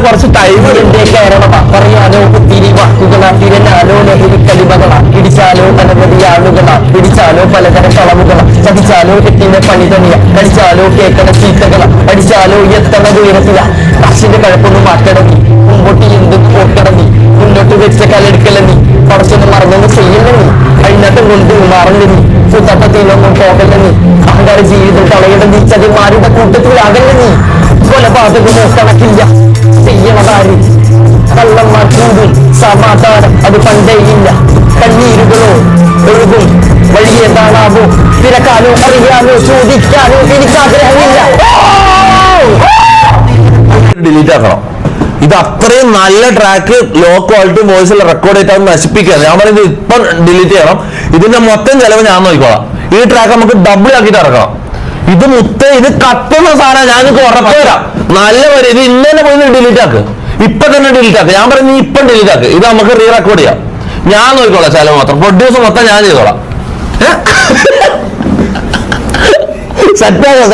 കുറച്ച് ടൈം പറയാനോ ഒത്തിരി വാക്കുകളാ തിരഞ്ഞാലോ ലഹരി കലിമകളാ ഇടിച്ചാലോ അനവധി ആളുകളാ പിടിച്ചാലോ പലതരം കളവുകളാ ചതിച്ചാലോ കെട്ടിനെ പണി തണിയ കടിച്ചാലോ കേൾക്കണ ചീത്തകളാ അടിച്ചാലോ എത്തണ ഉയരത്തില കാശിന്റെ കഴപ്പൊന്നും മാറ്റണം നീ മുമ്പോട്ട് എന്തും ഓർക്കണം നീ മുന്നോട്ട് വെച്ച കലെടുക്കല നീ കുറച്ചൊന്നും മറന്നൊന്നും ചെയ്യല്ല നീ കഴിഞ്ഞിട്ട് കൊണ്ട് മാറണ്ട നീ സുത്തപ്പത്തിലൊന്നും പോകല്ല നീ അഹങ്കാര ജീവിതം കളയുടെ നീ ചതിമാരുടെ കൂട്ടത്തിലാകല്ല നീ കൊലപാതകമോ കണക്കില്ല ചെയ്യണതാര് കള്ളന്മാർ കൂടും സമാധാനം അത് പണ്ടേ ഇല്ല കണ്ണീരുകളോ ഒഴുകും വഴിയേതാണാവോ തിരക്കാനോ അറിയാനോ ചോദിക്കാനോ എനിക്ക് ആഗ്രഹമില്ല. ഡിലീറ്റ് ആക്കണം. ഇത് അത്രയും നല്ല ട്രാക്ക് ലോ ക്വാളിറ്റി വോയിസിൽ റെക്കോർഡ് ചെയ്തിട്ട് നശിപ്പിക്കുക. ഞാൻ പറയുന്നത് ഇപ്പം ഡിലീറ്റ് ചെയ്യണം. ഇതിന്റെ മൊത്തം ചെലവ് ഞാൻ നോക്കിക്കോളാം. ഈ ട്രാക്ക് നമുക്ക് ഡബിൾ ആക്കിയിട്ട് ഇറക്കണം. ഇത് ഇത് കത്തുന്ന സാധനം ഞാൻ ഉറപ്പ് തരാം. നല്ല വരും. ഇത് ഇന്ന് തന്നെ പോയി ഡിലീറ്റ് ആക്ക്. ഇപ്പൊ തന്നെ ഡിലീറ്റ് ആക്ക്. ഞാൻ പറയുന്നത് ഇപ്പം ഡിലീറ്റ് ആക്ക്. ഇത് നമുക്ക് റീ റെക്കോർഡ് ചെയ്യാം. ഞാൻ നോക്കിക്കോളാം. ചെലവ് മാത്രം പ്രൊഡ്യൂസ് മൊത്തം ഞാൻ ചെയ്തോളാം. സെറ്റാക്കാം.